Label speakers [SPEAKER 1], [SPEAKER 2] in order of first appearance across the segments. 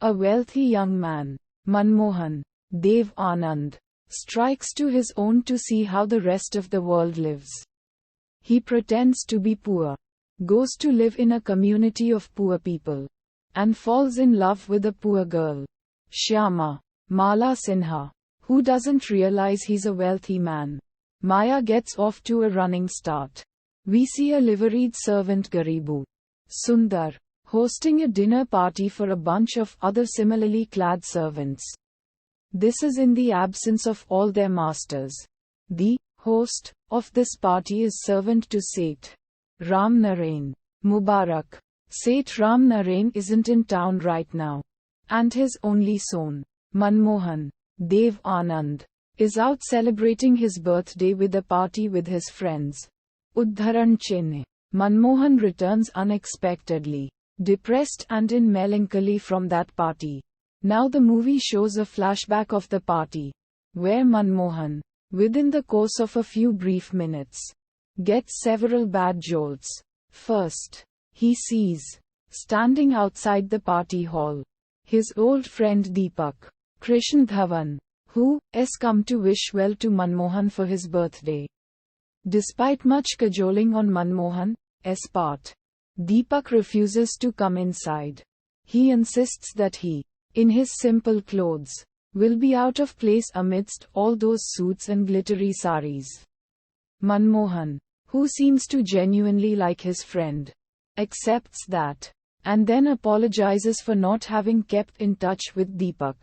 [SPEAKER 1] A wealthy young man, Manmohan, Dev Anand, strikes to his own to see how the rest of the world lives. He pretends to be poor, goes to live in a community of poor people, and falls in love with a poor girl, Shyama, Mala Sinha, who doesn't realize he's a wealthy man. Maya gets off to a running start. We see a liveried servant Garibu, Sundar, hosting a dinner party for a bunch of other similarly clad servants. This is in the absence of all their masters. The host of this party is servant to Seth Ram Narain Mubarak. Seth Ram Narain isn't in town right now, and his only son, Manmohan, Dev Anand, is out celebrating his birthday with a party with his friends. Uddharan Chennai. Manmohan returns unexpectedly, depressed and in melancholy from that party. Now the movie shows a flashback of the party, where Manmohan, within the course of a few brief minutes, gets several bad jolts. First, he sees, standing outside the party hall, his old friend Deepak, Krishn Dhawan, who has come to wish well to Manmohan for his birthday. Despite much cajoling on Manmohan's part, Deepak refuses to come inside. He insists that he, in his simple clothes, will be out of place amidst all those suits and glittery saris. Manmohan, who seems to genuinely like his friend, accepts that, and then apologizes for not having kept in touch with Deepak.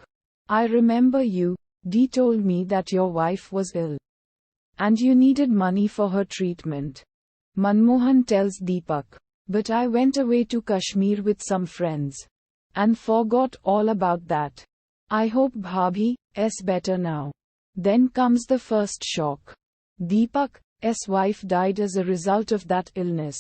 [SPEAKER 1] I remember you, Dee told me that your wife was ill, and you needed money for her treatment. Manmohan tells Deepak, but I went away to Kashmir with some friends, and forgot all about that. I hope Bhabhi is better now. Then comes the first shock. Deepak's wife died as a result of that illness.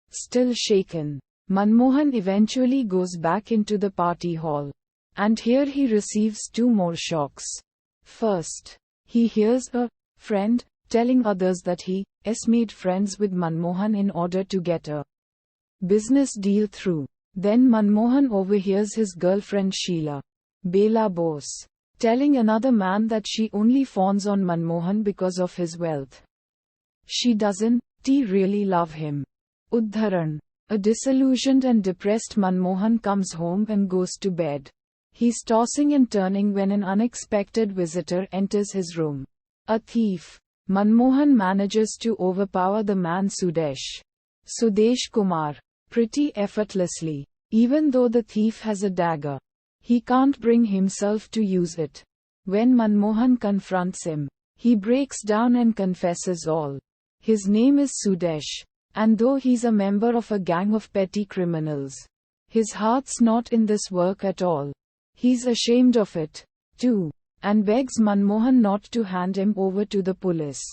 [SPEAKER 1] Still shaken, Manmohan eventually goes back into the party hall. And here he receives two more shocks. First, he hears a friend telling others that he has made friends with Manmohan in order to get a business deal through. Then Manmohan overhears his girlfriend Sheila, Bela Bose, telling another man that she only fawns on Manmohan because of his wealth. She doesn't really love him. Uddharan. A disillusioned and depressed Manmohan comes home and goes to bed. He's tossing and turning when an unexpected visitor enters his room. A thief. Manmohan manages to overpower the man Sudesh Kumar, pretty effortlessly. Even though the thief has a dagger, he can't bring himself to use it. When Manmohan confronts him, he breaks down and confesses all. His name is Sudesh, and though he's a member of a gang of petty criminals, his heart's not in this work at all. He's ashamed of it, too, and begs Manmohan not to hand him over to the police.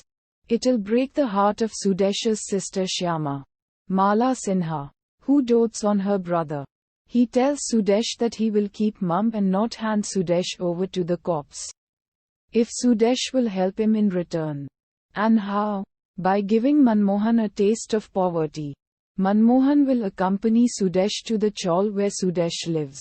[SPEAKER 1] It'll break the heart of Sudesh's sister Shyama, Mala Sinha, who dotes on her brother. He tells Sudesh that he will keep mum and not hand Sudesh over to the cops, if Sudesh will help him in return. And how? By giving Manmohan a taste of poverty. Manmohan will accompany Sudesh to the chawl where Sudesh lives.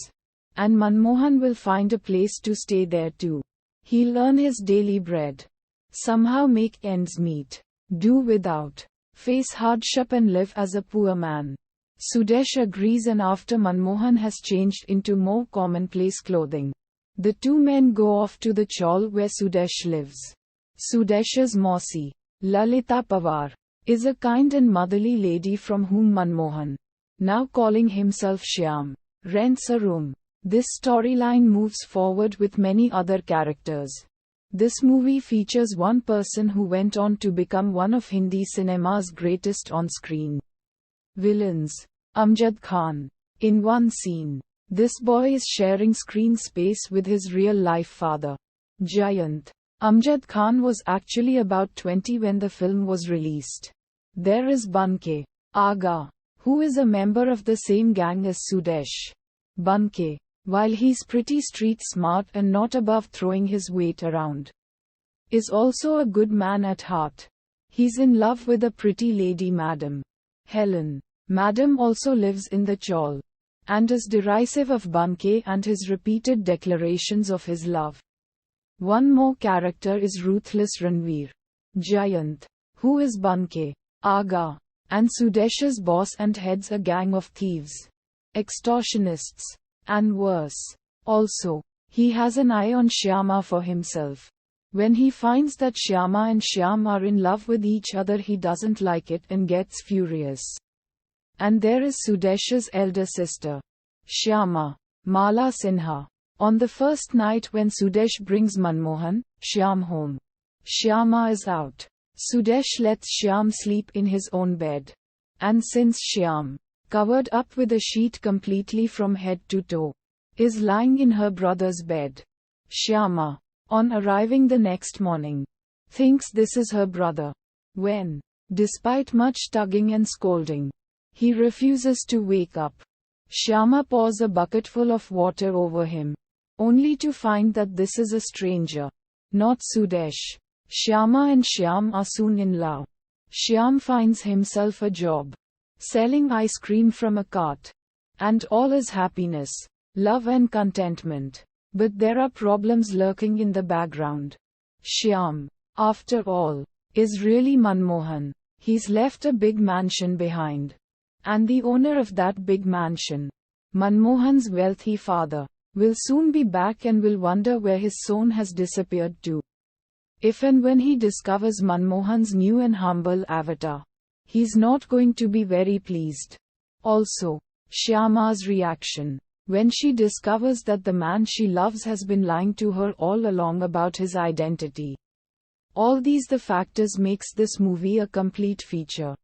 [SPEAKER 1] And Manmohan will find a place to stay there too. He'll earn his daily bread, somehow make ends meet, do without, face hardship and live as a poor man. Sudesh agrees, and after Manmohan has changed into more commonplace clothing, the two men go off to the chawl where Sudesh lives. Sudesh's Mausi, Lalita Pawar, is a kind and motherly lady from whom Manmohan, now calling himself Shyam, rents a room. This storyline moves forward with many other characters. This movie features one person who went on to become one of Hindi cinema's greatest on-screen villains, Amjad Khan. In one scene, this boy is sharing screen space with his real-life father, Jayant. Amjad Khan was actually about 20 when the film was released. There is Banke Aga, who is a member of the same gang as Sudesh. Banke, while he's pretty street smart and not above throwing his weight around, is also a good man at heart. He's in love with a pretty lady, Madam Helen. Madam also lives in the chawl, and is derisive of Banke and his repeated declarations of his love. One more character is ruthless Ranveer Jayant, who is Banke, Aga, and Sudesh's boss and heads a gang of thieves, extortionists, and worse. Also, he has an eye on Shyama for himself. When he finds that Shyama and Shyam are in love with each other, he doesn't like it and gets furious. And there is Sudesh's elder sister, Shyama, Mala Sinha. On the first night when Sudesh brings Manmohan, Shyam home, Shyama is out. Sudesh lets Shyam sleep in his own bed. And since Shyam, covered up with a sheet completely from head to toe, is lying in her brother's bed, Shyama, on arriving the next morning, thinks this is her brother. When, despite much tugging and scolding, he refuses to wake up, Shyama pours a bucketful of water over him, only to find that this is a stranger, not Sudesh. Shyama and Shyam are soon in love. Shyam finds himself a job, selling ice cream from a cart, and all is happiness, love and contentment. But there are problems lurking in the background. Shyam, after all, is really Manmohan. He's left a big mansion behind. And the owner of that big mansion, Manmohan's wealthy father, will soon be back and will wonder where his son has disappeared to. If and when he discovers Manmohan's new and humble avatar, he's not going to be very pleased. Also, Shyama's reaction when she discovers that the man she loves has been lying to her all along about his identity. All these the factors makes this movie a complete feature.